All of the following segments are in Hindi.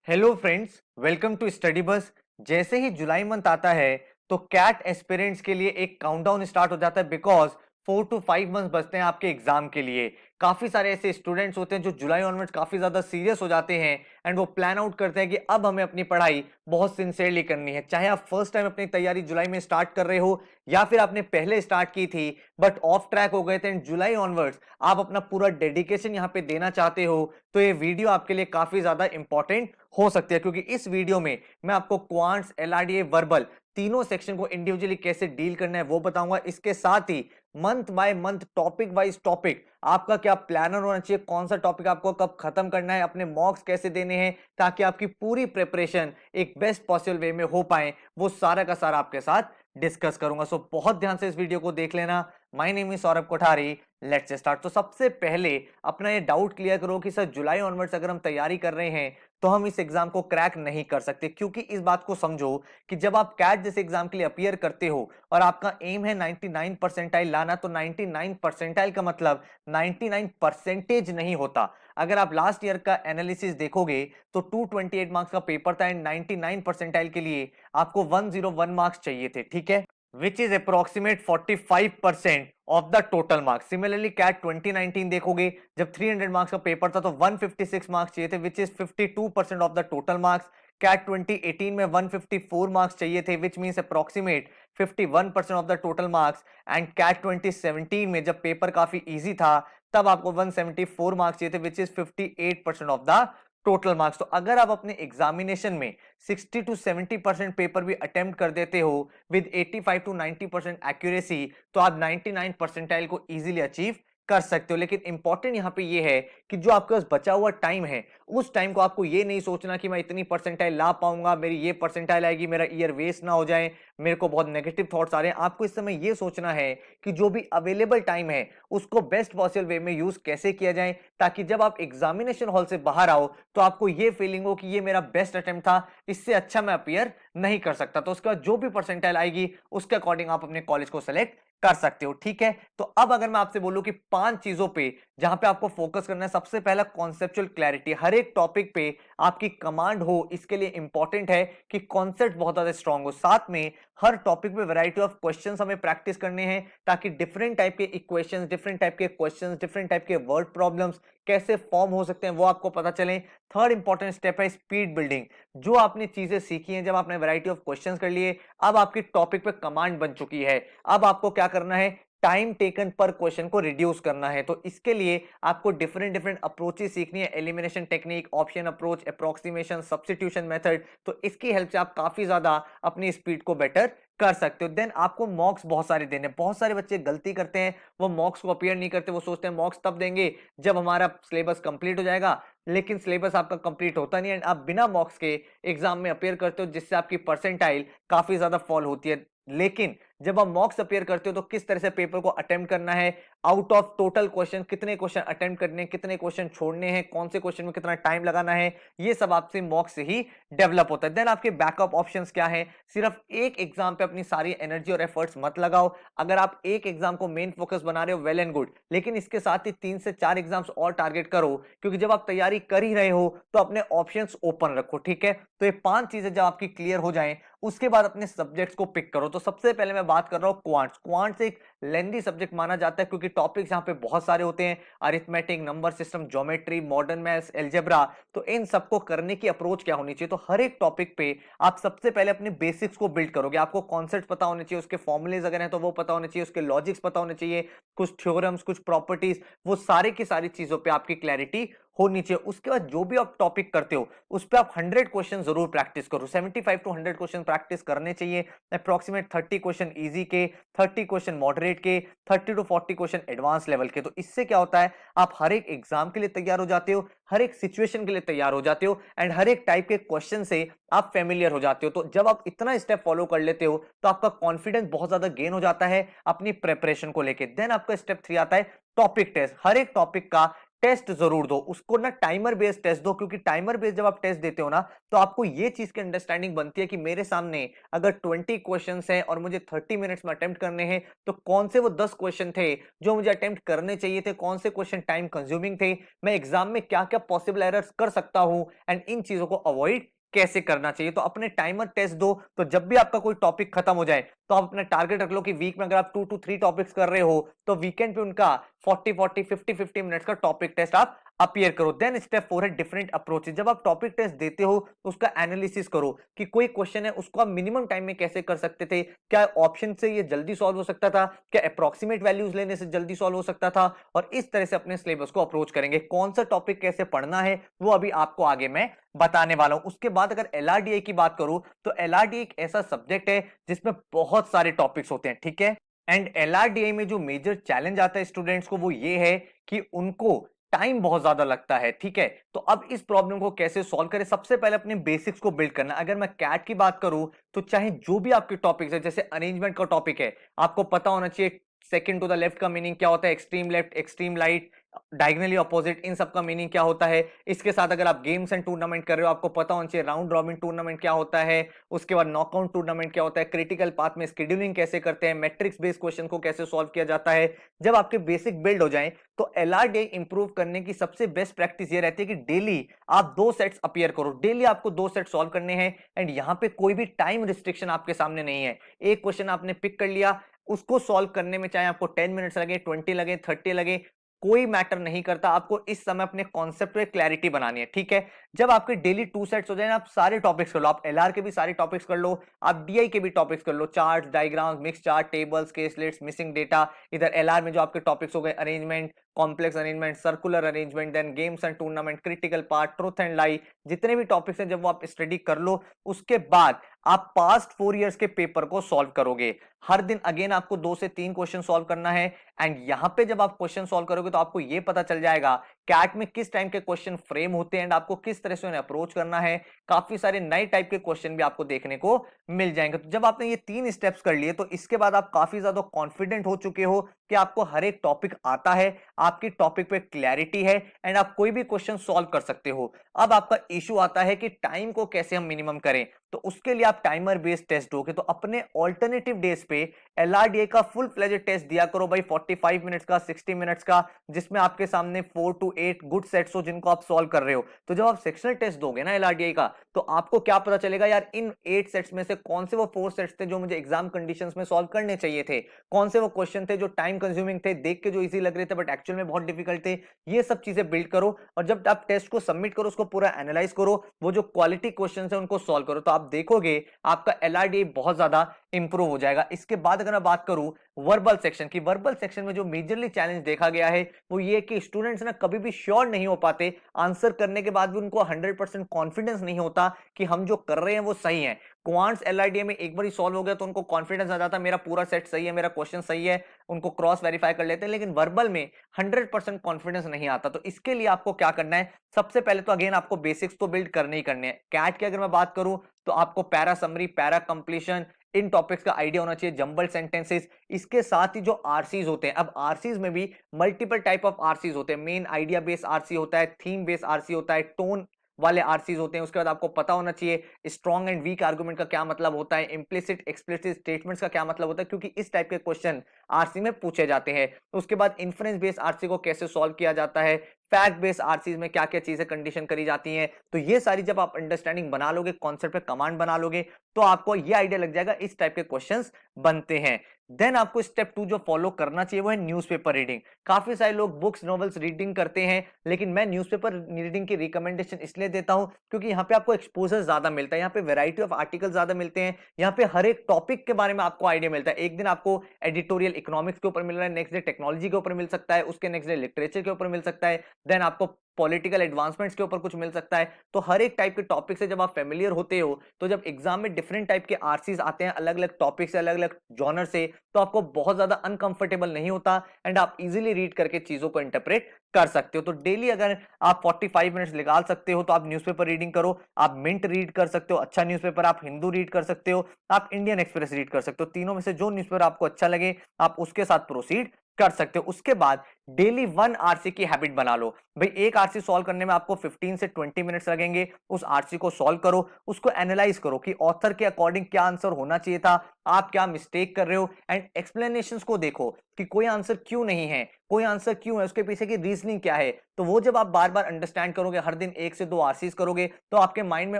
Hello friends, welcome to study bus. जैसे ही जुलाई मंथ आता है तो कैट एस्पिरेंट्स के लिए एक काउंटडाउन स्टार्ट हो जाता है बिकॉज 4 to 5 मंथ बचते हैं आपके एग्जाम के लिए। काफी सारे ऐसे स्टूडेंट्स होते हैं जो जुलाई ऑनवर्ड्स काफी ज्यादा सीरियस हो जाते हैं एंड वो प्लान आउट करते हैं कि अब हमें अपनी पढ़ाई बहुत सिंसियरली करनी है। चाहे आप फर्स्ट टाइम अपनी तैयारी जुलाई में स्टार्ट कर रहे हो या फिर आपने पहले स्टार्ट की थी बट ऑफ ट्रैक हो गए थे एंड जुलाई ऑनवर्ड्स आप अपना पूरा डेडिकेशन यहाँ पे देना चाहते हो तो ये वीडियो आपके लिए काफी ज्यादा इंपॉर्टेंट हो सकती है, क्योंकि इस वीडियो में मैं आपको क्वांट्स, एलआरडीए, वर्बल तीनों सेक्शन को इंडिविजुअली कैसे डील करना है वो बताऊंगा। इसके साथ ही month by month, topic wise topic आपका क्या प्लानर होना चाहिए, कौन सा टॉपिक आपको कब खत्म करना है, अपने मॉक्स कैसे देने हैं ताकि आपकी पूरी प्रिपरेशन एक बेस्ट पॉसिबल वे में हो पाए, वो सारा का सारा आपके साथ डिस्कस करूंगा। सो बहुत ध्यान से इस वीडियो को देख लेना। My name is Saurabh Kothari. Let's start. तो सबसे पहले अपना ये डाउट क्लियर करो कि सर जुलाई ऑनवर्ड्स अगर हम तैयारी कर रहे हैं तो हम इस एग्जाम को क्रैक नहीं कर सकते, क्योंकि इस बात को समझो कि जब आप कैट जैसे एग्जाम के लिए अपियर करते हो और आपका एम है 99 परसेंटाइल लाना, तो 99 परसेंटाइल का मतलब 99 परसेंटेज नहीं होता। अगर आप लास्ट ईयर का एनालिसिस देखोगे तो 228 मार्क्स का पेपर था एंड 99 परसेंटाइल के लिए आपको 101 मार्क्स चाहिए थे, ठीक है, which is approximate 45% of the total marks. Similarly, CAT 2019 देखोगे जब 300 मार्क्स का पेपर था तो 156 मार्क्स चाहिए थे, which is 52% of the total marks. CAT 2018 में 154 मार्क्स चाहिए थे, which means approximate 51% of the total marks. And CAT 2017 में जब पेपर काफी इजी था तब आपको 174 मार्क्स चाहिए थे, which is 58% of the total marks. तो अगर आप अपने एग्जामिनेशन में 60 to 70% पेपर भी अटेम्प्ट कर देते हो विद 85 to 90% एक्यूरेसी तो आप 99 परसेंटाइल को इजीली अचीव कर सकते हो। लेकिन इंपॉर्टेंट यहाँ पे ये है कि जो आपके पास बचा हुआ टाइम है उस टाइम को आपको ये नहीं सोचना कि मैं इतनी परसेंटाइल ला पाऊंगा, मेरी ये परसेंटाइल आएगी, मेरा ईयर वेस्ट ना हो जाए, मेरे को बहुत नेगेटिव थॉट्स आ रहे हैं। आपको इस समय ये सोचना है कि जो भी अवेलेबल टाइम है उसको बेस्ट पॉसिबल वे में यूज कैसे किया जाए ताकि जब आप एग्जामिनेशन हॉल से बाहर आओ तो आपको ये फीलिंग हो कि ये मेरा बेस्ट अटेम्प्ट था, इससे अच्छा मैं अपियर नहीं कर सकता। तो उसका जो भी परसेंटाइल आएगी उसके अकॉर्डिंग आप अपने कॉलेज को सेलेक्ट कर सकते हो, ठीक है। तो अब अगर मैं आपसे बोलूं कि 5 चीजों पे जहां पे आपको फोकस करना है, सबसे पहला कॉन्सेप्चुअल क्लैरिटी। हर एक टॉपिक पे आपकी कमांड हो, इसके लिए इंपॉर्टेंट है कि कॉन्सेप्ट बहुत ज्यादा स्ट्रांग हो। साथ में हर टॉपिक पे वैरायटी ऑफ क्वेश्चंस हमें प्रैक्टिस करने हैं ताकि डिफरेंट टाइप के इक्वेशंस, डिफरेंट टाइप के क्वेश्चंस, डिफरेंट टाइप के वर्ड प्रॉब्लम्स कैसे फॉर्म हो सकते हैं वो आपको पता चले। थर्ड इंपॉर्टेंट स्टेप है स्पीड बिल्डिंग। जो आपने चीजें सीखी हैं, जब आपने वैरायटी ऑफ क्वेश्चंस कर लिए, अब आपकी टॉपिक पे कमांड बन चुकी है, अब आपको क्या करना है, टाइम टेकन पर क्वेश्चन को रिड्यूस करना है। तो इसके लिए आपको डिफरेंट डिफरेंट अप्रोचेस सीखनी है, elimination technique, option approach, approximation, substitution method. तो इसकी हेल्प से आप काफी ज्यादा अपनी स्पीड को बेटर कर सकते हो। देन आपको मॉक्स बहुत सारे देने। बहुत सारे बच्चे गलती करते हैं, वो मॉक्स को अपीयर नहीं करते, वो सोचते हैं मॉक्स तब देंगे जब हमारा सिलेबस कंप्लीट हो जाएगा, लेकिन सिलेबस आपका कंप्लीट होता नहीं है, आप बिना मॉक्स के एग्जाम में अपीयर करते हो जिससे आपकी परसेंटाइल काफी ज्यादा फॉल होती है। लेकिन जब आप मॉक्स अपीयर करते हो तो किस तरह से पेपर को अटेम्प्ट करना है, आउट ऑफ टोटल क्वेश्चन कितने क्वेश्चन अटेम्प्ट करने हैं, कितने क्वेश्चन छोड़ने हैं, कौन से क्वेश्चन में कितना टाइम लगाना है, ये सब आपसे मॉक्स से ही डेवलप होता है। देन आपके बैकअप ऑप्शंस क्या है। सिर्फ एक एग्जाम पे अपनी सारी एनर्जी और एफर्ट्स मत लगाओ। अगर आप एक एग्जाम को मेन फोकस बना रहे हो, वेल एंड गुड, लेकिन इसके साथ ही 3 से 4 एग्जाम्स और टारगेट करो, क्योंकि जब आप तैयारी कर ही रहे हो तो अपने ऑप्शंस ओपन रखो, ठीक है। तो ये 5 चीजें जब आपकी क्लियर हो जाएं उसके बाद अपने सब्जेक्ट्स को पिक करो। तो सबसे पहले मैं बात कर रहा हूं क्वांट्स। क्वांट्स एक लेंदी सब्जेक्ट माना जाता है क्योंकि टॉपिक्स यहां पे बहुत सारे होते हैं, arithmetic, number system, geometry, modern maths, algebra. तो इन सबको करने की अप्रोच क्या होनी चाहिए, तो हर एक टॉपिक पे आप सबसे पहले अपने बेसिक्स को बिल्ड करोगे। आपको कॉन्सेप्ट पता होने चाहिए, उसके फॉर्मुलेज अगर हैं तो वो पता होने चाहिए, उसके लॉजिक्स पता होने चाहिए, कुछ थ्योरम्स, कुछ प्रॉपर्टीज, वो सारी की सारी चीजों पे आपकी क्लैरिटी होनी चाहिए। उसके बाद जो भी आप टॉपिक करते हो उस पे आप 100 क्वेश्चन जरूर प्रैक्टिस करो। 75 to 100 क्वेश्चन प्रैक्टिस करने चाहिए। अप्रोक्सीमेट 30 क्वेश्चन इजी के, 30 क्वेश्चन मॉडरेट के, 30 to 40 क्वेश्चन एडवांस लेवल के। तो इससे क्या होता है, आप हर एक एग्जाम के लिए तैयार हो जाते हो, हर एक सिचुएशन के लिए तैयार हो जाते हो एंड हर एक टाइप के क्वेश्चन से आप फेमिलियर हो जाते हो। तो जब आप इतना स्टेप फॉलो कर लेते हो तो आपका कॉन्फिडेंस बहुत ज्यादा गेन हो जाता है अपनी प्रेपरेशन को लेके। देन आपका स्टेप 3 आता है टॉपिक टेस्ट। हर एक टॉपिक का टेस्ट जरूर दो, उसको ना टाइमर बेस्ड टेस्ट दो, क्योंकि टाइमर बेस्ड जब आप टेस्ट देते हो ना तो आपको ये चीज की अंडरस्टैंडिंग बनती है कि मेरे सामने अगर 20 क्वेश्चंस हैं और मुझे 30 मिनट्स में अटेम्प्ट करने हैं तो कौन से वो 10 क्वेश्चन थे जो मुझे अटेम्प्ट करने चाहिए थे, कौन से क्वेश्चन टाइम कंज्यूमिंग थे, मैं एग्जाम में क्या क्या पॉसिबल एरर्स कर सकता हूं एंड इन चीजों को अवॉइड कैसे करना चाहिए। तो अपने टाइमर टेस्ट दो, तो जब भी आपका कोई टॉपिक खत्म हो जाए तो आप अपना टारगेट रख लो कि वीक में अगर आप 2 to 3 टॉपिक्स कर रहे हो तो वीकेंड पे उनका 40 50 मिनट्स का टॉपिक टेस्ट आप अपीयर करो। देन स्टेप 4 है डिफरेंट अप्रोचेस। जब आप टॉपिक टेस्ट देते हो तो उसका एनालिसिस करो कि कोई क्वेश्चन है उसको आप मिनिमम टाइम में कैसे कर सकते थे, क्या ऑप्शन से ये जल्दी सॉल्व हो सकता था, क्या अप्रोक्सीमेट वैल्यूज लेने से जल्दी सॉल्व हो सकता था, और इस तरह से अपने सिलेबस को अप्रोच करेंगे। कौन सा टॉपिक कैसे पढ़ना है वो अभी आपको आगे मैं बताने वाला हूं। उसके बाद अगर एलआरडीए की बात करूं तो एलआरडीए एक ऐसा सब्जेक्ट है जिसमें बहुत सारे टॉपिक्स होते हैं, ठीक है। एंड एलआरडीए में जो मेजर चैलेंज आता है स्टूडेंट्स को वो ये है कि उनको टाइम बहुत ज्यादा लगता है, ठीक है। तो अब इस प्रॉब्लम को कैसे सॉल्व करें, सबसे पहले अपने बेसिक्स को बिल्ड करना। अगर मैं कैट की बात करूं तो चाहे जो भी आपके टॉपिक्स है, जैसे अरेंजमेंट का टॉपिक है, आपको पता होना चाहिए सेकंड टू द लेफ्ट का मीनिंग क्या होता है, extreme left, extreme right, diagonally opposite, इन सब का मीनिंग क्या होता है। इसके साथ अगर आप गेम्स एंड टूर्नामेंट कर रहे हो आपको पता होना चाहिए राउंड रॉबिन टूर्नामेंट क्या होता है, उसके बाद नॉकआउट टूर्नामेंट क्या होता है, क्रिटिकल पाथ में शेड्यूलिंग कैसे करते हैं, मैट्रिक्स बेस्ड क्वेश्चन को कैसे सॉल्व किया जाता है। जब आपके बेसिक बिल्ड हो जाए तो एलआरडीए इंप्रूव करने की सबसे बेस्ट प्रैक्टिस ये रहती है कि डेली आप 2 सेट्स अपीयर करो, डेली आपको 2 सेट सॉल्व करने हैं। एंड यहां पे कोई भी टाइम रिस्ट्रिक्शन आपके सामने नहीं है। एक क्वेश्चन आपने पिक कर लिया, उसको सॉल्व करने में चाहे आपको 10 मिनट्स लगे, 20 लगे, 30 लगे, कोई मैटर नहीं करता। आपको इस समय अपने कॉन्सेप्ट पे क्लैरिटी बनानी है, ठीक है। जब आपके डेली 2 सेट्स हो जाए ना, आप सारे टॉपिक्स कर लो, आप एलआर के भी सारे टॉपिक्स कर लो, आप डीआई के भी टॉपिक्स कर लो, chart, diagrams, mix chart, tables, case lists, missing data. इधर एलआर में जो आपके टॉपिक्स हो गए arrangement, complex arrangement, circular arrangement, then games and tournament, critical part, truth and lie, जितने भी टॉपिक्स हैं जब वो आप स्टडी कर लो उसके बाद आप पास्ट 4 इयर्स के पेपर को सॉल्व करोगे। हर दिन अगेन आपको 2 से 3 क्वेश्चन सॉल्व करना है। एंड यहां पे जब आप क्वेश्चन सॉल्व करोगे तो आपको यह पता चल जाएगा कैट में किस टाइम के क्वेश्चन फ्रेम होते हैं एंड आपको किस तरह से उन्हें अप्रोच करना है। काफी सारे नए टाइप के क्वेश्चन भी आपको देखने को मिल जाएंगे। तो जब आपने ये 3 स्टेप्स कर लिए तो इसके बाद आप काफी ज्यादा कॉन्फिडेंट हो चुके हो कि आपको हर एक टॉपिक आता है, आपकी टॉपिक पे क्लैरिटी है एंड आप कोई भी क्वेश्चन सॉल्व कर सकते हो। अब आपका इशू आता है कि टाइम को कैसे हम मिनिमम करें, तो उसके लिए आप टाइमर बेस्ड टेस्ट दोगे। तो अपने ऑल्टरनेटिव डेज पे एलआरडीए का फुल फ्लेजेड टेस्ट दिया करो भाई, 45 मिनट्स का, 60 मिनट्स का, जिसमें आपके सामने 4 to 8 गुड सेट्स हो जिनको आप सॉल्व कर रहे हो। तो जब आप सेक्शनल टेस्ट दोगे ना एलआरडीए का तो आपको क्या पता चलेगा यार इन 8 सेट्स में से कौन से वो 4 सेट्स थे जो मुझे एग्जाम कंडीशंस में सॉल्व करने चाहिए थे, कौन से वो क्वेश्चन थे जो टाइम कंज्यूमिंग थे, देख के जो इजी लग रहे थे बट एक्चुअल में बहुत डिफिकल्ट थे। ये सब चीजें बिल्ड करो और जब आप टेस्ट को सबमिट करो उसको पूरा एनालाइज करो, वो जो क्वालिटी क्वेश्चन है उनको सॉल्व करो, तो आप देखोगे आपका एलआरडीए बहुत ज्यादा इंप्रूव हो जाएगा। इसके बाद अगर मैं बात करूं वर्बल सेक्शन की, वर्बल सेक्शन में जो मेजरली चैलेंज देखा गया है वो ये कि स्टूडेंट्स ना कभी भी श्योर नहीं हो पाते, आंसर करने के बाद भी उनको 100% कॉन्फिडेंस नहीं होता कि हम जो कर रहे हैं वो सही है। क्वांट्स एलआरडीए में एक बार ही सॉल्व हो गया तो उनको कॉन्फिडेंस आ जाता मेरा पूरा सेट सही है, मेरा क्वेश्चन सही है, उनको क्रॉस वेरीफाई कर लेते हैं। लेकिन वर्बल में 100% कॉन्फिडेंस नहीं आता। तो इसके लिए आपको क्या करना है, सबसे पहले तो अगेन आपको बेसिक्स तो बिल्ड करने ही करने हैं। कैट की अगर मैं बात करूं तो आपको पैरा समरी, पैरा कंप्लीशन, इन टॉपिक्स का आइडिया होना चाहिए, जंबल सेंटेंसेस। इसके साथ ही जो आरसीज होते हैं, अब आरसीज में भी मल्टीपल टाइप ऑफ आरसीज होते हैं। मेन आइडिया बेस्ड आरसी होता है, थीम बेस्ड आरसी होता है, टोन वाले आरसीज होते हैं। उसके बाद आपको पता होना चाहिए स्ट्रॉन्ग एंड वीक आर्गुमेंट का क्या मतलब होता है, इंप्लिसिट एक्सप्लिसिट स्टेटमेंट्स का क्या मतलब होता है, क्योंकि इस टाइप के क्वेश्चन आरसी में पूछे जाते हैं। उसके बाद इन्फ्रेंस बेस्ड आरसी को कैसे सॉल्व किया जाता है, फैक्ट बेस्ड आरसीज में क्या क्या चीजें कंडीशन करी जाती हैं। तो ये सारी जब आप अंडरस्टैंडिंग बना लोगे, कॉन्सेप्ट पे कमांड बना लोगे, तो आपको ये आइडिया लग जाएगा इस टाइप के क्वेश्चंस बनते हैं। देन आपको स्टेप 2 जो फॉलो करना चाहिए वो है न्यूज़पेपर रीडिंग। काफी सारे लोग बुक्स नॉवेल्स रीडिंग करते हैं, लेकिन मैं न्यूज़पेपर रीडिंग की रिकमेंडेशन इसलिए देता हूं क्योंकि यहाँ पे आपको एक्सपोजर ज्यादा मिलता है, यहाँ पे वैरायटी ऑफ आर्टिकल ज्यादा मिलते हैं, यहाँ पे हर एक टॉपिक के बारे में आपको आइडिया मिलता है। एक दिन आपको एडिटोरियल इकोनॉमिक्स के ऊपर मिल रहा है, नेक्स्ट डे टेक्नोलॉजी के ऊपर मिल सकता है, उसके नेक्स्ट डे लिटरेचर के ऊपर मिल सकता है, देन आपको पॉलिटिकल एडवांसमेंट्स के ऊपर कुछ मिल सकता है। तो हर एक टाइप के टॉपिक से जब आप फेमिलियर होते हो तो जब एग्जाम में डिफरेंट टाइप के आरसीज आते हैं अलग अलग टॉपिक से, अलग अलग जॉनर से, तो आपको बहुत ज्यादा अनकंफर्टेबल नहीं होता एंड आप इजीली रीड करके चीजों को इंटरप्रेट कर सकते हो। तो डेली अगर आप 45 मिनट्स निकाल सकते हो तो आप न्यूज़पेपर रीडिंग करो। आप मिंट रीड कर सकते हो, अच्छा न्यूज़पेपर, आप हिंदू रीड कर सकते हो, आप इंडियन एक्सप्रेस रीड कर सकते हो। तीनों में से जो न्यूज़पेपर आपको अच्छा लगे आप उसके साथ प्रोसीड कर सकते हो। उसके बाद डेली 1 आरसी की हैबिट बना लो। भाई एक आरसी सॉल्व करने में आपको 15 से 20 मिनट्स लगेंगे। उस आरसी को सॉल्व करो, उसको एनालाइज करो कि ऑथर के अकॉर्डिंग क्या आंसर होना चाहिए था, आप क्या मिस्टेक कर रहे हो, एंड एक्सप्लेनेशंस को देखो कि कोई आंसर क्यों नहीं है, कोई आंसर क्यों है, उसके पीछे की रीजनिंग क्या है। तो वो जब आप बार बार अंडरस्टैंड करोगे, हर दिन 1 से 2 आरसीज करोगे, तो आपके माइंड में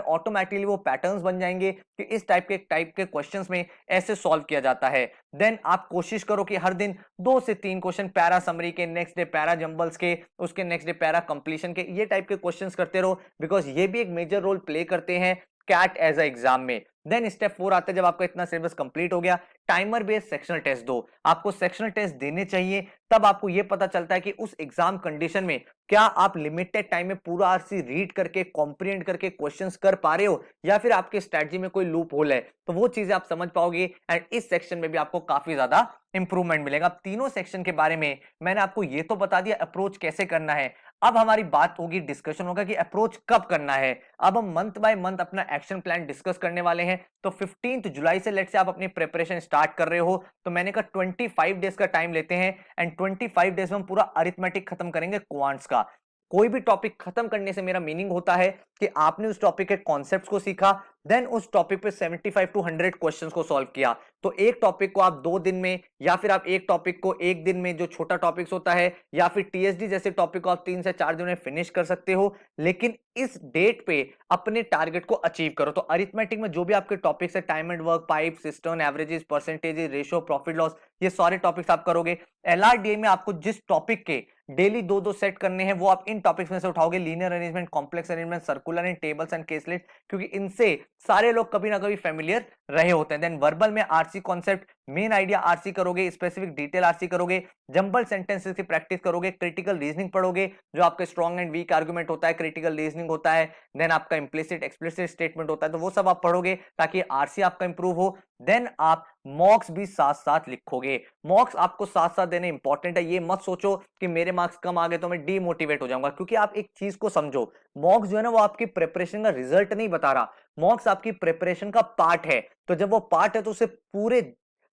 ऑटोमेटिकली वो पैटर्न्स बन जाएंगे कि इस टाइप के क्वेश्चंस में ऐसे सॉल्व किया जाता है। देन आप कोशिश करो कि हर दिन 2 से 3 क्वेश्चन पैरा समरी के, नेक्स्ट डे पैरा जंबल्स के, उसके नेक्स्ट डे पैरा कंप्लीशन के, ये टाइप के क्वेश्चंस करते रहो, बिकॉज ये भी एक मेजर रोल प्ले करते हैं कैट एज अ एग्जाम में। देन स्टेप 4 आता है, जब आपका इतना सिलेबस कंप्लीट हो गया, टाइमर बेस्ड सेक्शनल टेस्ट दो। आपको सेक्शनल टेस्ट देने चाहिए, तब आपको यह पता चलता है कि उस एग्जाम कंडीशन में क्या आप लिमिटेड टाइम में पूरा आरसी रीड करके कॉम्प्रिहेंड करके क्वेश्चंस कर पा रहे हो, या फिर आपके स्ट्रेटजी में कोई लूप होल है। तो वो चीजें आप समझ पाओगे, एंड इस सेक्शन में भी आपको काफी ज्यादा इंप्रूवमेंट मिलेगा। अब तीनों सेक्शन के बारे में मैंने आपको ये तो बता दिया अप्रोच कैसे करना है। अब हमारी बात होगी, डिस्कशन होगा कि अप्रोच कब करना है। अब हम मंथ बाय मंथ अपना एक्शन प्लान डिस्कस करने वाले हैं। तो 15 जुलाई से लेट से आप अपनी प्रिपरेशन स्टार्ट कर रहे हो, तो मैंने कहा 25 डेज का टाइम लेते हैं, एंड 25 डेज में हम पूरा अरिथमेटिक खत्म करेंगे क्वांट्स का। कोई भी टॉपिक खत्म करने से मेरा मीनिंग होता है कि आपने उस टॉपिक के कॉन्सेप्ट्स को सीखा, देन उस टॉपिक पे 75 टू 100 क्वेश्चंस को सॉल्व किया। तो एक टॉपिक को आप 2 दिन में, या फिर आप एक टॉपिक को 1 दिन में, जो छोटा टॉपिक्स होता है, या फिर टीएसडी जैसे टॉपिक को आप 3 से 4 दिन में फिनिश कर सकते हो। लेकिन इस डेट पे अपने टारगेट को अचीव करो। तो अरिथमेटिक में जो भी आपके टॉपिक्स है, time and work, pipe, system, averages, percentages, ratio, profit loss, ये सारे टॉपिक्स आप करोगे। एलआरडीए में आपको जिस टॉपिक के डेली 2-2 सेट करने हैं, वो आप इन टॉपिक्स में से उठाओगे, linear arrangement, complex arrangement, circular and tables and caselet, क्योंकि इनसे सारे लोग कभी ना कभी फेमिलियर रहे होते हैं। देन वर्बल में RC concept, main idea RC करोगे, स्पेसिफिक डिटेल आरसी करोगे, जंबल सेंटेंसेस की प्रैक्टिस करोगे, क्रिटिकल रीजनिंग पढ़ोगे, जो आपका स्ट्रॉन्ग एंड वीक आर्गुमेंट होता है, क्रिटिकल रीजनिंग होता है, देन आपका इंप्लिसिट एक्सप्लिसिट स्टेटमेंट होता है, तो वो सब आप पढ़ोगे ताकि आरसी आपका इंप्रूव हो। देन आप मॉक्स भी साथ साथ लिखोगे। मॉक्स आपको साथ साथ देने इंपॉर्टेंट है। ये मत सोचो कि मेरे मार्क्स कम आ गए तो मैं डीमोटिवेट हो जाऊंगा, क्योंकि आप एक चीज को समझो, मॉक्स जो है ना, वो आपकी प्रिपरेशन का रिजल्ट नहीं बता रहा, मॉक्स आपकी प्रिपरेशन का पार्ट है। तो जब वो पार्ट है तो उसे पूरे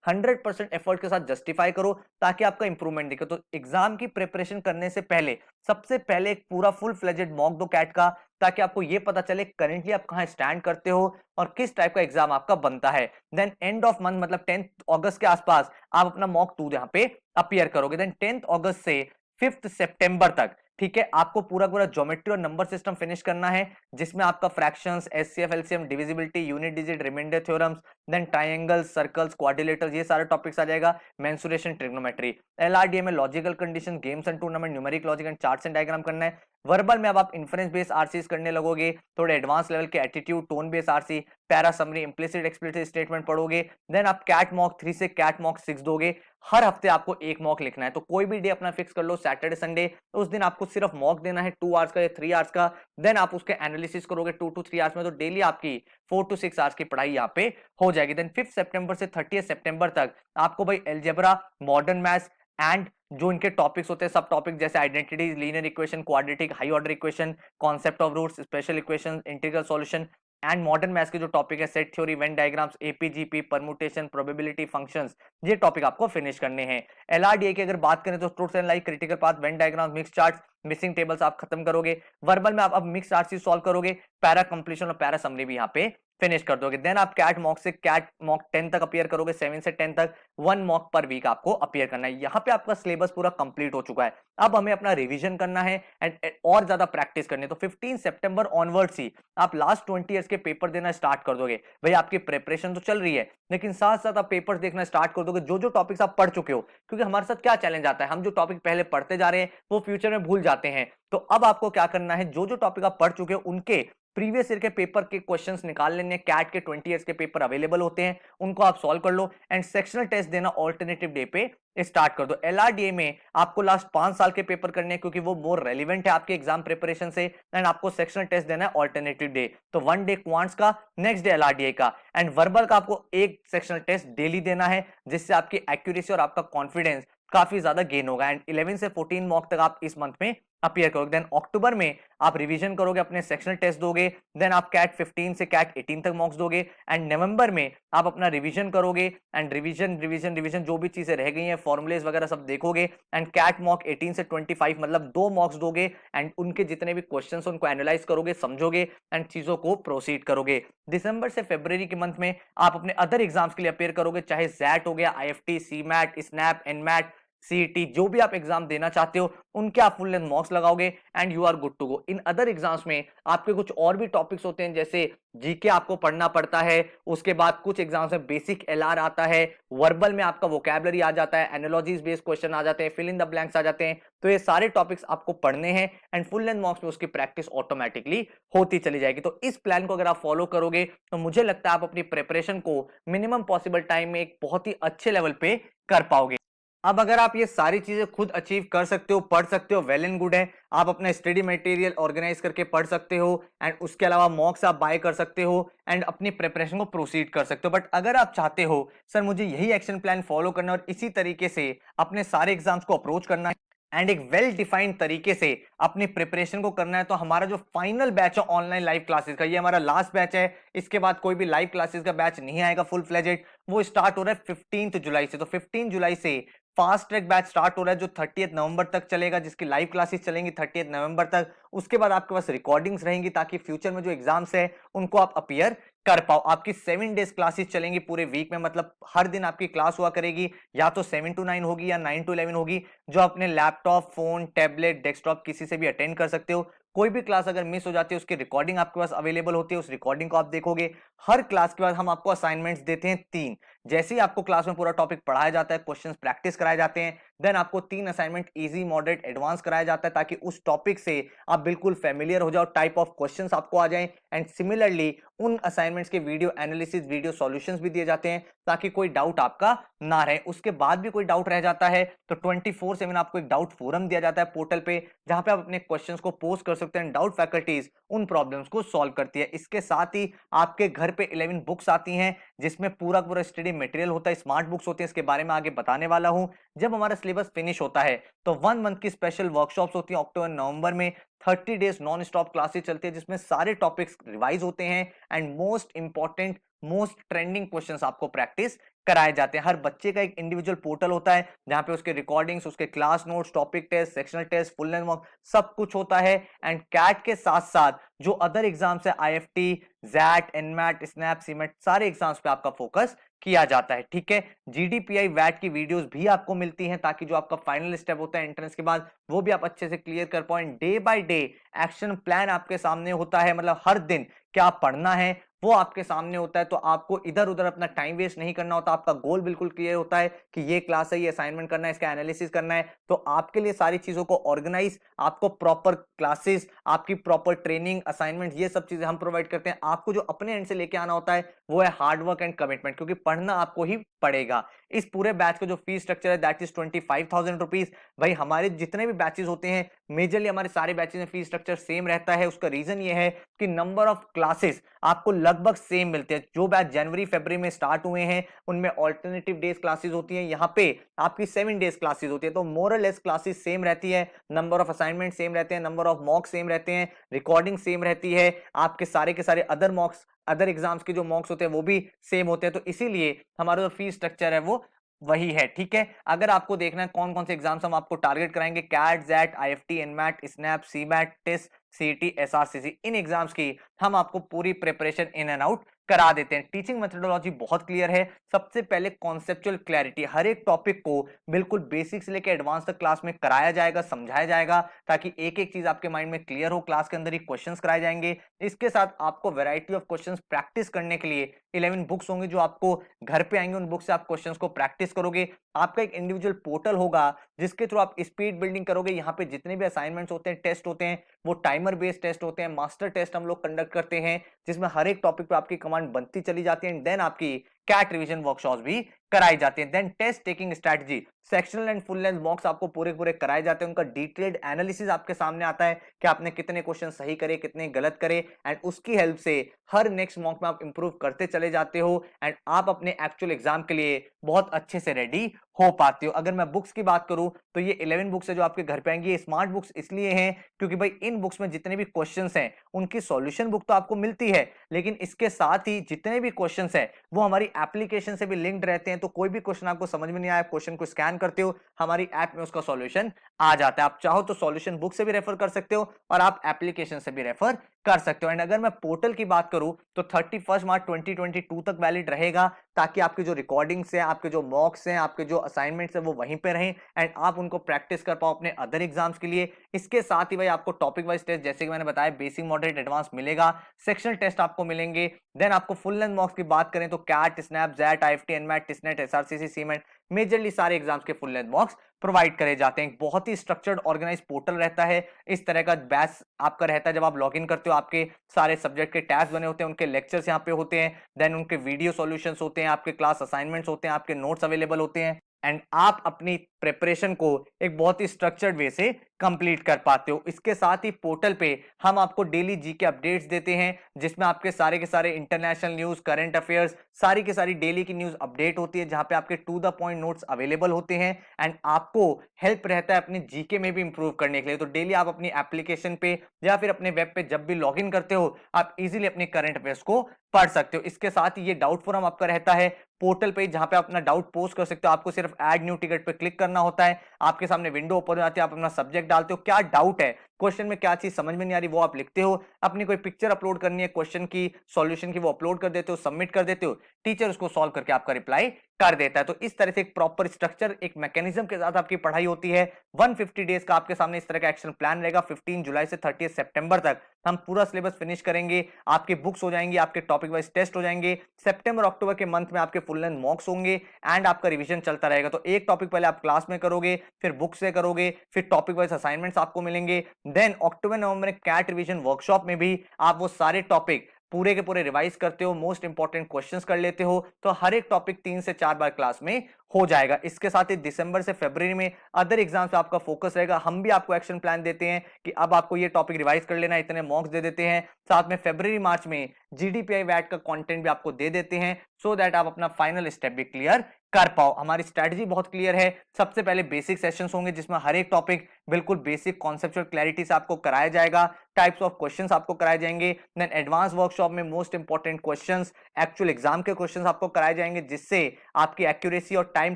100% एफर्ट के साथ जस्टिफाई करो, ताकि आपका इंप्रूवमेंट दिखे। तो एग्जाम की प्रिपरेशन करने से पहले सबसे पहले एक पूरा फुल फ्लेजेड मॉक दो कैट का, ताकि आपको यह पता चले करेंटली आप कहां स्टैंड करते हो और किस टाइप का एग्जाम आपका बनता है। देन एंड ऑफ मंथ, मतलब 10 अगस्त के आसपास आप अपना मॉक 2 यहां पे अपीयर करोगे। देन 10 अगस्त से 5 सितंबर तक, ठीक है, आपको पूरा पूरा ज्योमेट्री और नंबर सिस्टम फिनिश करना है, जिसमें आपका fractions, HCF, LCM, divisibility, unit digit, remainder theorems, then triangles, circles, quadrilaterals, ये सारे टॉपिक्स आ जाएगा। Mensuration, trigonometry. एलआरडीए में logical condition, games and tournament, numeric logic and charts and diagram करना है। वर्बल में अब आप इन्फ्रेंस बेस्ड आरसीज करने लगोगे, थोड़े एडवांस लेवल के attitude, tone based RC, para summary, implicit explicit statement पढ़ोगे। देन आप कैट मॉक 3 से कैट मॉक 6 दोगे। हर हफ्ते आपको एक मॉक लिखना है, तो कोई भी डे अपना फिक्स कर लो, सैटरडे संडे, तो उस दिन आपको सिर्फ मॉक देना है 2 आवर्स का या 3 आवर्स का। देन आप उसके एनालिसिस करोगे 2 to 3 आवर्स में, तो डेली आपकी 4 to 6 आवर्स की पढ़ाई यहाँ पे हो जाएगी। देन 5 सितंबर से 30 सितंबर तक आपको भाई अलजेब्रा, मॉडर्न मैथ्स एंड जो इनके टॉपिक्स होते हैं सब टॉपिक, जैसे identity, linear equation, quadratic, high order equation, concept of roots, special equation, integral solution and modern maths के जो टॉपिक है, set theory, Venn diagrams, AP GP, permutation, probability functions, ये टॉपिक आपको फिनिश करने हैं। एलआरडीए की अगर बात करें तो truth and like, critical path, Venn diagram, mix charts, missing tables आप खत्म करोगे। वर्बल में आप अब मिक्स आरसी सॉल्व करोगे, पैरा कंप्लीशन और पैरा समरी भी यहाँ पे फिनिश कर दोगे। देन आप कैट मॉक से कैट मॉक 10 तक अपीयर करोगे, 7 से 10 तक 1 मॉक पर वीक आपको अपीयर करना है। यहाँ पे आपका सिलेबस पूरा कंप्लीट हो चुका है। अब हमें अपना रिवीजन करना है एंड और ज्यादा प्रैक्टिस करनी है। तो 15 सितंबर ऑनवर्ड्स ही आप लास्ट 20 ईयर्स के पेपर देना स्टार्ट कर दोगे। भाई आपकी प्रिपरेशन तो चल रही है, लेकिन साथ साथ आप पेपर्स देखना स्टार्ट कर दोगे, जो जो टॉपिक्स आप पढ़ चुके हो। क्योंकि हमारे साथ क्या चैलेंज आता है, हम जो टॉपिक पहले पढ़ते जा रहे हैं वो फ्यूचर में भूल जाते हैं। तो अब आपको क्या करना है, जो जो टॉपिक आप पढ़ चुके हो उनके प्रीवियस ईयर के पेपर के क्वेश्चंस निकाल लेने। कैट के 20 ईयर्स के पेपर अवेलेबल होते हैं, उनको आप सॉल्व कर लो एंड सेक्शनल टेस्ट देना ऑल्टरनेटिव डे पे स्टार्ट कर दो। एलआरडीए में आपको लास्ट 5 साल के पेपर करने हैं, क्योंकि वो मोर रेलिवेंट है आपके एग्जाम प्रिपरेशन से, एंड आपको सेक्शनल टेस्ट देना है ऑल्टरनेटिव डे। तो 1 डे क्वांट्स का, नेक्स्ट डे एलआरडीए का, एंड वर्बल का आपको एक सेक्शनल टेस्ट डेली देना है, जिससे आपकी एक्यूरेसी और आपका कॉन्फिडेंस काफी ज्यादा गेन होगा। एंड 11 से 14 मॉक तक आप इस मंथ में अपीयर करोगे। देन अक्टूबर में आप रिवीजन करोगे, अपने सेक्शनल टेस्ट दोगे, देन आप कैट 15 से कैट 18 तक मॉक्स दोगे, एंड नवंबर में आप अपना रिवीजन करोगे, एंड रिवीजन रिवीजन रिवीजन जो भी चीजें रह गई हैं फॉर्मुलेज वगैरह सब देखोगे, एंड कैट मॉक 18 से 25 मतलब 2 मॉक्स दोगे, एंड उनके जितने भी क्वेश्चन उनको एनालाइज करोगे, समझोगे, एंड चीजों को प्रोसीड करोगे। दिसंबर से फरवरी के मंथ में आप अपने अदर एग्जाम्स के लिए अपेयर करोगे, चाहे जैट हो गया, IFT, CMAT, snap, NMAT, CET, जो भी आप एग्जाम देना चाहते हो उनके आप फुल लेंथ मॉक्स लगाओगे, and you are good to go. In other exams में आपके कुछ और भी टॉपिक्स होते हैं, जैसे जीके आपको पढ़ना पड़ता है, उसके बाद कुछ एग्जाम्स में बेसिक एलआर आता है, वर्बल में आपका वोकैबुलरी आ जाता है, एनालॉजीज बेस्ड क्वेश्चन आ जाते हैं, फिल इन द ब्लैंक्स आ जाते हैं। तो ये सारे टॉपिक्स आपको पढ़ने हैं, एंड फुल लेंथ मॉक्स में उसकी प्रैक्टिस ऑटोमेटिकली होती चली जाएगी। तो इस प्लान को अगर आप फॉलो करोगे तो मुझे लगता है आप अपनी प्रिपरेशन को मिनिमम पॉसिबल टाइम में एक बहुत ही अच्छे लेवल पे कर पाओगे। अब अगर आप ये सारी चीजें खुद अचीव कर सकते हो, पढ़ सकते हो, वेल एंड गुड है। आप अपना स्टडी मटेरियल ऑर्गेनाइज करके पढ़ सकते हो, एंड उसके अलावा मॉक्स आप बाय कर सकते हो, एंड अपनी प्रिपरेशन को प्रोसीड कर सकते हो। बट अगर आप चाहते हो सर मुझे यही एक्शन प्लान फॉलो करना है और इसी तरीके से अपने सारे एग्जाम्स को अप्रोच करना है एंड एक वेल डिफाइंड तरीके से अपनी प्रिपरेशन को करना है, तो हमारा जो फाइनल बैच है ऑनलाइन लाइव क्लासेस का, ये हमारा लास्ट बैच है। इसके बाद कोई भी लाइव क्लासेस का बैच नहीं आएगा फुल फ्लेजेड। वो स्टार्ट हो रहा है 15 जुलाई से। तो 15 जुलाई से फास्ट ट्रैक बैच स्टार्ट हो रहा है जो 30 नवंबर तक चलेगा, जिसकी लाइव क्लासेस चलेंगी 30 नवंबर तक। उसके बाद आपके पास रिकॉर्डिंग्स रहेंगी ताकि फ्यूचर में जो एग्जाम्स है उनको आप अपीयर कर पाओ। आपकी 7 डेज क्लासेस चलेंगी पूरे वीक में, मतलब हर दिन आपकी क्लास हुआ करेगी, या तो 7 to 9 होगी या 9 to 11 होगी, जो अपने लैपटॉप, फोन, टैबलेट, डेस्कटॉप किसी से भी अटेंड कर सकते हो। कोई भी क्लास अगर मिस हो जाती है उसकी रिकॉर्डिंग आपके पास अवेलेबल होती है, उस रिकॉर्डिंग को आप देखोगे। हर क्लास के बाद हम आपको असाइनमेंट्स देते हैं 3। जैसे ही आपको क्लास में पूरा टॉपिक पढ़ाया जाता है, क्वेश्चंस प्रैक्टिस कराए जाते हैं, देन आपको 3 असाइनमेंट इजी, मॉडरेट, एडवांस कराया जाता है ताकि उस टॉपिक से आप बिल्कुल फेमिलियर हो जाओ, टाइप ऑफ क्वेश्चंस आपको आ जाएं। एंड सिमिलरली उन असाइनमेंट्स के वीडियो एनालिसिस, वीडियो सॉल्यूशंस भी दिए जाते हैं ताकि कोई डाउट आपका ना रहे। उसके बाद भी कोई डाउट रह जाता है तो 24/7 आपको एक डाउट फोरम दिया जाता है पोर्टल पे, जहां पे आप अपने क्वेश्चंस को पोस्ट कर सकते हैं। डाउट फैकल्टीज उन प्रॉब्लम्स को सॉल्व करती है। इसके साथ ही आपके घर पे 11 बुक्स आती हैं जिसमें पूरा पूरा स्टडी मटेरियल होता है, स्मार्ट बुक्स होती है, इसके बारे में आगे बताने वाला हूं। जब हमारा सिलेबस फिनिश होता है तो 1 मंथ की स्पेशल वर्कशॉप्स होती है अक्टूबर नवंबर में। 30 डेज नॉन स्टॉप क्लासेस चलती है जिसमें सारे टॉपिक्स रिवाइज होते हैं, and most important, most trending questions आपको प्रैक्टिस कराए जाते हैं। हर बच्चे का एक इंडिविजुअल पोर्टल होता है जहां पे उसके रिकॉर्डिंग्स, उसके class notes, topic test, sectional test, full length mock सब कुछ होता है। एंड कैट के साथ साथ जो अदर एग्जाम्स है, IFT, XAT, NMAT, SNAP, CMAT, सारे एग्जाम्स पे आपका फोकस किया जाता है। ठीक है, जीडीपीआई वैट की वीडियोस भी आपको मिलती हैं ताकि जो आपका फाइनल स्टेप होता है एंट्रेंस के बाद वो भी आप अच्छे से क्लियर कर पाओ। Day by day action plan आपके सामने होता है, मतलब हर दिन क्या पढ़ना है वो आपके सामने होता है, तो आपको इधर उधर अपना टाइम वेस्ट नहीं करना होता। आपका गोल बिल्कुल क्लियर होता है कि ये क्लास है, ये असाइनमेंट करना है, इसका एनालिसिस करना है। तो आपके लिए सारी चीजों को ऑर्गेनाइज, आपको प्रॉपर क्लासेस, आपकी प्रॉपर ट्रेनिंग, असाइनमेंट, ये सब चीजें हम प्रोवाइड करते हैं। आपको जो अपने एंड से लेके आना होता है वो है हार्ड वर्क एंड कमिटमेंट, क्योंकि पढ़ना आपको ही पड़ेगा। इस पूरे बैच का जो फीस स्ट्रक्चर है दैट इज 25,000 रुपीज। भाई हमारे जितने भी बैचेस होते हैं, मेजरली हमारे सारे बैचेस में फीस स्ट्रक्चर सेम रहता है। उसका रीजन ये है कि नंबर ऑफ क्लासेस आपको लगभग सेम मिलते हैं। जो बैच जनवरी फरवरी में स्टार्ट हुए हैं उनमें ऑल्टरनेटिव डेज क्लासेस होती हैं, यहाँ पे आपकी 7 डेज क्लासेस होती है, तो मोर और लेस क्लासेस सेम रहती है। नंबर ऑफ असाइनमेंट सेम रहते हैं, नंबर ऑफ मॉक सेम रहते हैं, रिकॉर्डिंग सेम रहती है, आपके सारे के सारे अदर मॉक्स, अदर एग्जाम्स के जो मॉक्स होते हैं वो भी सेम होते हैं। तो इसीलिए हमारा जो फीस स्ट्रक्चर है वो वही है। ठीक है, अगर आपको देखना है कौन कौन से एग्जाम्स हम आपको टारगेट कराएंगे, CAT, XAT, IFT, NMAT, SNAP, CMAT, test, CET, SRCC, इन एग्जाम्स की हम आपको पूरी प्रिपरेशन इन एंड आउट करा देते हैं। टीचिंग मेथोडोलॉजी बहुत क्लियर है। सबसे पहले कॉन्सेप्चुअल क्लैरिटी, हर एक टॉपिक को बिल्कुल बेसिक से लेकर एडवांस तक क्लास में कराया जाएगा, समझाया जाएगा, ताकि एक एक चीज आपके माइंड में क्लियर हो। क्लास के अंदर ही क्वेश्चंस कराए जाएंगे। इसके साथ आपको वैरायटी ऑफ क्वेश्चंस प्रैक्टिस करने के लिए 11 बुक्स होंगे जो आपको घर पे आएंगे, उन बुक से आप क्वेश्चंस को प्रैक्टिस करोगे। आपका एक इंडिविजुअल पोर्टल होगा जिसके थ्रू आप स्पीड बिल्डिंग करोगे। यहाँ पे जितने भी असाइनमेंट्स होते हैं, टेस्ट होते हैं, वो टाइमर बेस्ड टेस्ट होते हैं। मास्टर टेस्ट हम लोग कंडक्ट करते हैं जिसमें हर एक टॉपिक पे आपकी कमांड बनती चली जाती है, एंड देन आपकी कैट रिवीजन वर्कशॉप भी कराई जाती है। Then test taking strategy, sectional and full length mocks आपको पूरे पूरे कराए जाते हैं, उनका डिटेल्ड एनालिसिस आपके सामने आता है कि आपने कितने क्वेश्चन सही करे, कितने गलत करे, एंड उसकी हेल्प से हर नेक्स्ट मॉक में आप इंप्रूव करते चले जाते हो एंड आप अपने एक्चुअल एग्जाम के लिए बहुत अच्छे से रेडी हो पाते हो। अगर मैं बुक्स की बात करूं तो ये 11 बुक्स है जो आपके घर पे आएंगी। ये स्मार्ट बुक्स इसलिए हैं क्योंकि भाई इन बुक्स में जितने भी क्वेश्चंस हैं उनकी सॉल्यूशन बुक तो आपको मिलती है, लेकिन इसके साथ ही जितने भी क्वेश्चंस हैं वो हमारी एप्लीकेशन से भी लिंक्ड रहते हैं। तो कोई भी क्वेश्चन आपको समझ में नहीं आया, क्वेश्चन को स्कैन करते हो, हमारी ऐप में उसका सॉल्यूशन आ जाता है। आप चाहो तो सॉल्यूशन बुक से भी रेफर कर सकते हो और आप एप्लीकेशन से भी रेफर कर सकते हो। एंड अगर मैं पोर्टल की बात करूं तो 31 मार्च 2022 तक वैलिड रहेगा, ताकि आपकी जो रिकॉर्डिंग्स हैं, आपके जो मॉक्स हैं, आपके जो असाइनमेंट्स हैं वो वहीं पे रहें एंड आप उनको प्रैक्टिस कर पाओ अपने अदर एग्जाम्स के लिए। इसके साथ ही भाई आपको टॉपिक वाइज टेस्ट जैसे कि मैंने बताया बेसिक, मॉडरेट, एडवांस मिलेगा, सेक्शनल टेस्ट आपको मिलेंगे। देन आपको फुल लेंथ मॉक्स की बात करें तो CAT, SNAP, XAT, IFT, NMAT, TISSNET, SRCC, CMAT, majorly सारे एग्जाम्स के फुल लेंथ मॉक्स प्रोवाइड करे जाते हैं। बहुत ही स्ट्रक्चर्ड ऑर्गेनाइज पोर्टल रहता है। इस तरह का बैच आपका रहता है, जब आप लॉगिन करते हो आपके सारे सब्जेक्ट के टैब्स बने होते हैं, उनके लेक्चर्स यहाँ पे होते हैं, देन उनके वीडियो सॉल्यूशंस होते हैं, आपके क्लास असाइनमेंट्स होते हैं, आपके नोट्स अवेलेबल होते हैं एंड आप अपनी प्रिपरेशन को एक बहुत ही स्ट्रक्चर्ड वे से कंप्लीट कर पाते हो। इसके साथ ही पोर्टल पे हम आपको डेली जीके अपडेट्स देते हैं, जिसमें आपके सारे के सारे इंटरनेशनल न्यूज, करंट अफेयर्स, सारी की सारी डेली की न्यूज अपडेट होती है, जहां पे आपके to the point notes available होते हैं एंड आपको हेल्प रहता है अपने जीके में भी इंप्रूव करने के लिए। तो डेली आप अपनी एप्लीकेशन पे या फिर अपने वेब पे जब भी लॉग इन करते हो आप इजीली अपने करंट अफेयर्स को पढ़ सकते हो। इसके साथ ही ये डाउट फोरम आपका रहता है पोर्टल पे, जहां पे आप अपना डाउट पोस्ट कर सकते हो। आपको सिर्फ ऐड न्यू टिकट पे क्लिक करना होता है, आपके सामने विंडो ओपन हो जाती है, आप अपना सब्जेक्ट डालते हो, क्या डाउट है, क्वेश्चन में क्या चीज समझ में नहीं आ रही वो आप लिखते हो, अपनी कोई पिक्चर अपलोड करनी है क्वेश्चन की, सॉल्यूशन की, वो अपलोड कर देते हो, सबमिट कर देते हो, टीचर उसको सॉल्व करके आपका रिप्लाई कर देता है। तो इस तरह से एक प्रॉपर स्ट्रक्चर, एक मैकेनिज्म के साथ आपकी पढ़ाई होती है। 150 डेज का आपके सामने इस तरह का एक्शन प्लान रहेगा। 15 जुलाई से 30 सितंबर तक हम पूरा सिलेबस फिनिश करेंगे, आपके बुक्स हो जाएंगे, आपके टॉपिक वाइज टेस्ट हो जाएंगे, सितंबर अक्टूबर के मंथ में आपके फुल लेंथ मॉक्स होंगे एंड आपका रिवीजन चलता रहेगा। तो एक टॉपिक पहले आप क्लास में करोगे, फिर बुक से करोगे, फिर टॉपिक वाइज असाइनमेंट्स आपको मिलेंगे, देन अक्टूबर नवंबर में कैट रिवीजन वर्कशॉप में भी आप वो सारे टॉपिक पूरे के पूरे रिवाइज करते हो, मोस्ट इंपॉर्टेंट क्वेश्चंस कर लेते हो, तो हर एक टॉपिक 3 से 4 बार क्लास में हो जाएगा। इसके साथ ही दिसंबर से फरवरी में अदर एग्जाम्स पे आपका फोकस रहेगा। हम भी आपको एक्शन प्लान देते हैं कि अब आपको ये टॉपिक रिवाइज कर लेना, इतने मॉक्स दे देते हैं। साथ में फरवरी मार्च में जीडीपीआई वैट का कंटेंट भी आपको दे देते हैं, सो दैट आप अपना फाइनल स्टेप भी क्लियर कर पाओ। हमारी स्ट्रेटजी बहुत क्लियर है। सबसे पहले बेसिक सेशंस होंगे, जिसमें हर एक टॉपिक बिल्कुल बेसिक कॉन्सेप्चुअल क्लैरिटी से आपको कराया जाएगा, टाइप्स ऑफ क्वेश्चंस आपको कराए जाएंगे। देन एडवांस वर्कशॉप में most important questions, actual exam के क्वेश्चंस आपको कराए जाएंगे, जिससे आपकी एक्यूरेसी और टाइम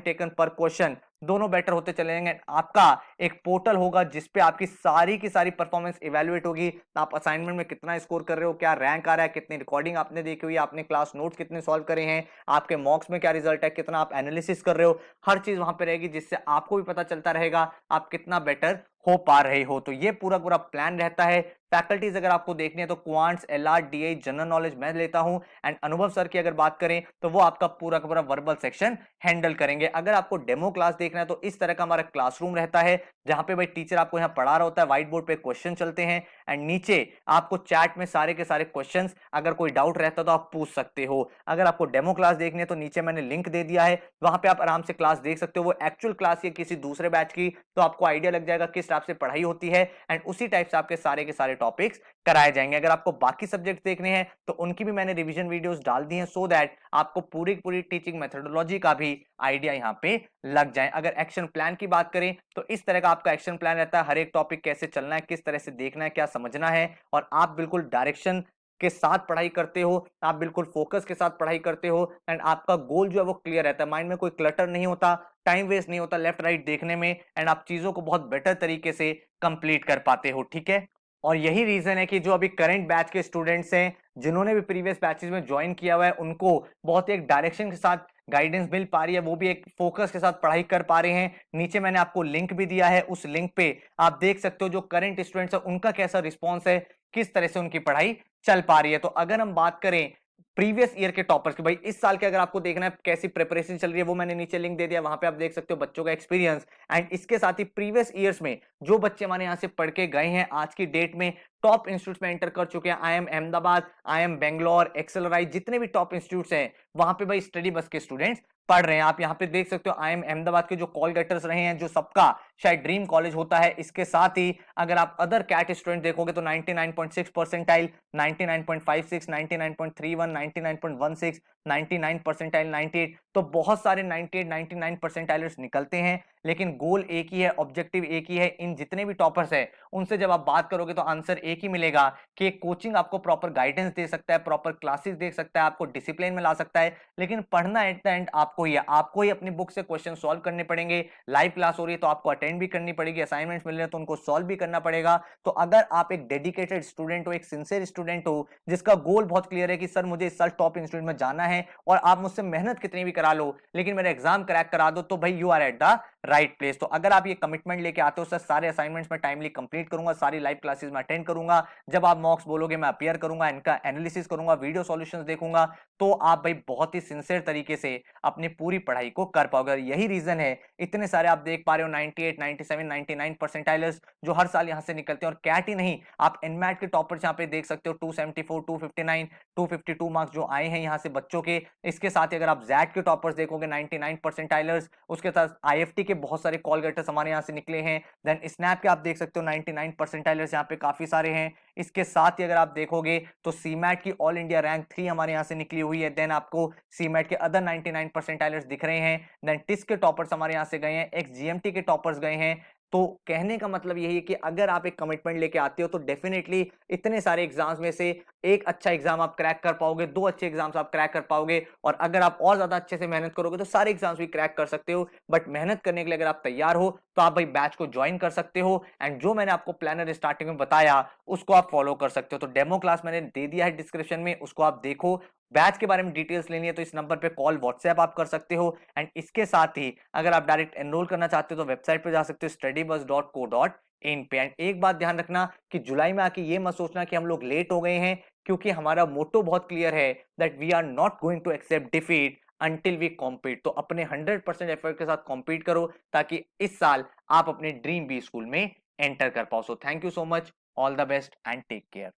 टेकन पर क्वेश्चन दोनों बेटर होते चले जाएंगे। आपका एक पोर्टल होगा जिसपे आपकी सारी की सारी परफॉर्मेंस इवैल्यूएट होगी। आप असाइनमेंट में कितना स्कोर कर रहे हो, क्या रैंक आ रहा है, कितनी रिकॉर्डिंग आपने देखी हुई है, आपने क्लास नोट्स कितने सॉल्व करे हैं, आपके मॉक्स में क्या रिजल्ट है, कितना आप एनालिसिस कर रहे हो, हर चीज वहां पे रहेगी, जिससे आपको भी पता चलता रहेगा आप कितना बेटर हो पा रहे हो। तो ये पूरा पूरा प्लान रहता है। फैकल्टीज अगर आपको देखनी है तो quants, LR, DI, general knowledge मैं लेता हूं एंड अनुभव सर की अगर बात करें तो वो आपका पूरा का पूरा वर्बल सेक्शन हैंडल करेंगे। अगर आपको डेमो क्लास देखना है तो इस तरह का हमारा क्लासरूम रहता है, जहां पे भाई टीचर आपको यहाँ पढ़ा रहा होता है, व्हाइट बोर्ड पे क्वेश्चन चलते हैं एंड नीचे आपको चैट में सारे के सारे क्वेश्चंस, अगर कोई डाउट रहता है तो आप पूछ सकते हो। अगर आपको डेमो क्लास देखनी है तो नीचे मैंने लिंक दे दिया है, वहां पे आप आराम से क्लास देख सकते हो। वो एक्चुअल क्लास या किसी दूसरे बैच की, तो आपको आइडिया लग जाएगा किस टाइप से पढ़ाई होती है एंड उसी टाइप से आपके सारे के सारे टॉपिक्स कराए जाएंगे। अगर आपको बाकी सब्जेक्ट देखने हैं तो उनकी भी मैंने रिवीजन वीडियोस डाल दी हैं, सो दैट आपको पूरी पूरी टीचिंग मेथोडोलॉजी का भी आइडिया यहाँ पे लग जाए। अगर एक्शन प्लान की बात करें तो इस तरह का आपका एक्शन प्लान रहता है, हर एक टॉपिक कैसे चलना है, किस तरह से देखना है, क्या समझना है, और आप बिल्कुल डायरेक्शन के साथ पढ़ाई करते हो, आप बिल्कुल फोकस के साथ पढ़ाई करते हो एंड आपका गोल जो है वो क्लियर रहता है। माइंड में कोई क्लटर नहीं होता, टाइम वेस्ट नहीं होता लेफ्ट राइट देखने में एंड आप चीजों को बहुत बेटर तरीके से कंप्लीट कर पाते हो। ठीक है, और यही रीजन है कि जो अभी करंट बैच के स्टूडेंट्स हैं, जिन्होंने भी प्रीवियस बैचेस में ज्वाइन किया हुआ है, उनको बहुत एक डायरेक्शन के साथ गाइडेंस मिल पा रही है, वो भी एक फोकस के साथ पढ़ाई कर पा रहे हैं। नीचे मैंने आपको लिंक भी दिया है, उस लिंक पे आप देख सकते हो जो करंट स्टूडेंट्स है उनका कैसा रिस्पॉन्स है, किस तरह से उनकी पढ़ाई चल पा रही है। तो अगर हम बात करें प्रीवियस ईयर के टॉपर्स की, भाई इस साल के अगर आपको देखना है कैसी प्रिपरेशन चल रही है, वो मैंने नीचे लिंक दे दिया, वहां पे आप देख सकते हो बच्चों का एक्सपीरियंस एंड इसके साथ ही प्रीवियस ईयर्स में जो बच्चे हमारे यहाँ से पढ़ के गए हैं आज की डेट में टॉप इंस्टीट्यूट में एंटर कर चुके हैं। IIM अहमदाबाद, IIM बेंगलोर, एक्सेलराइज, जितने भी टॉप इंस्टीट्यूट्स हैं वहां पे भाई स्टडी बस के स्टूडेंट्स पढ़ रहे हैं। आप यहाँ पे देख सकते हो IIM अहमदाबाद के जो कॉल गेटर्स रहे हैं, जो सबका शायद ड्रीम कॉलेज होता है। इसके साथ ही अगर आप अदर कैट स्टूडेंट देखोगे तो 99.6 परसेंटाइल, 99.56, 99.31, 99.16, 99 परसेंटाइल, 98, तो बहुत सारे 98, 99 परसेंटाइलर्स निकलते हैं। लेकिन गोल एक ही है, ऑब्जेक्टिव एक ही है। इन जितने भी टॉपर्स हैं उनसे जब आप बात करोगे तो आंसर एक ही मिलेगा कि कोचिंग आपको प्रॉपर गाइडेंस दे सकता है, प्रॉपर क्लासेस दे सकता है, आपको डिसिप्लिन में ला सकता है, लेकिन पढ़ना एट द एंड आपको ही अपनी बुक से क्वेश्चन सॉल्व करने पड़ेंगे। लाइव क्लास हो रही है तो आपको अटेंड भी करनी पड़ेगी, असाइनमेंट्स मिल रहे हैं तो उनको सॉल्व भी करना पड़ेगा। तो अगर आप एक डेडिकेटेड स्टूडेंट हो, एक सिंसियर स्टूडेंट हो, जिसका गोल बहुत क्लियर है कि सर मुझे इस साल टॉप इंस्टीट्यूट में जाना है और आप मुझसे मेहनत कितनी भी करा लो लेकिन मेरा एग्जाम क्रैक करा दो, तो भाई you are at the right place. तो अगर आप ये कमिटमेंट लेके आते हो, सर सारे असाइनमेंट्स में टाइमली कंप्लीट करूंगा, सारी लाइव क्लासेस में अटेंड करूंगा, जब आप मॉक्स बोलोगे मैं अपियर करूंगा, इनका एनालिसिस करूंगा, वीडियो सॉल्यूशंस देखूंगा, तो आप भाई बहुत ही सिंसियर तरीके से अपनी पूरी पढ़ाई को कर पाओगे। यही रीजन है इतने सारे आप देख पा रहे हो 98, 97, 99 परसेंटाइलर्स जो हर साल यहां से निकलते हैं। और कैट ही नहीं, आप एनमैट के टॉपर्स यहां पे देख सकते हो, 274, 259, 252 मार्क्स जो आए हैं यहां से बच्चों के। इसके साथ ही अगर आप जैट के टॉपर्स देखोगे 99 परसेंटाइलर्स, उसके साथ IFT के बहुत सारे कॉल गेटर्स हमारे यहाँ से निकले हैं। देन स्नैप के आप देख सकते हो 99 परसेंटाइलर्स यहाँ पे काफी सारे हैं। इसके साथ ही अगर आप देखोगे तो सीमैट की ऑल इंडिया रैंक 3 हमारे यहाँ से निकली हुई है। देन आपको सीमैट के अदर 99 परसेंटाइलर्स दिख रहे हैं। देन टिस के टॉपर्स हमारे यहाँ से गए हैं, XGMT के टॉपर्स गए हैं। तो कहने का मतलब यही है कि अगर आप एक कमिटमेंट लेके आते हो तो डेफिनेटली इतने सारे एग्जाम्स में से एक अच्छा एग्जाम आप क्रैक कर पाओगे, 2 अच्छे एग्जाम्स आप क्रैक कर पाओगे, और अगर आप और ज्यादा अच्छे से मेहनत करोगे तो सारे एग्जाम्स भी क्रैक कर सकते हो। बट मेहनत करने के लिए अगर आप तैयार हो तो आप भाई बैच को ज्वाइन कर सकते हो, एंड जो मैंने आपको प्लानर स्टार्टिंग में बताया उसको आप फॉलो कर सकते हो। तो डेमो क्लास मैंने दे दिया है डिस्क्रिप्शन में, उसको आप देखो। बैच के बारे में डिटेल्स लेनी है तो इस नंबर पे कॉल व्हाट्सएप आप कर सकते हो। एंड इसके साथ ही अगर आप डायरेक्ट एनरोल करना चाहते हो तो वेबसाइट पे जा सकते हो studybus.co.in पे। एंड एक बात ध्यान रखना कि जुलाई में आके ये मत सोचना कि हम लोग लेट हो गए हैं, क्योंकि हमारा मोटो बहुत क्लियर है that we are not going to accept defeat until we compete. तो अपने 100% एफर्ट के साथ कॉम्पीट करो ताकि इस साल आप अपने ड्रीम बी स्कूल में एंटर कर पाओ। So thank you so much, all the best and take care.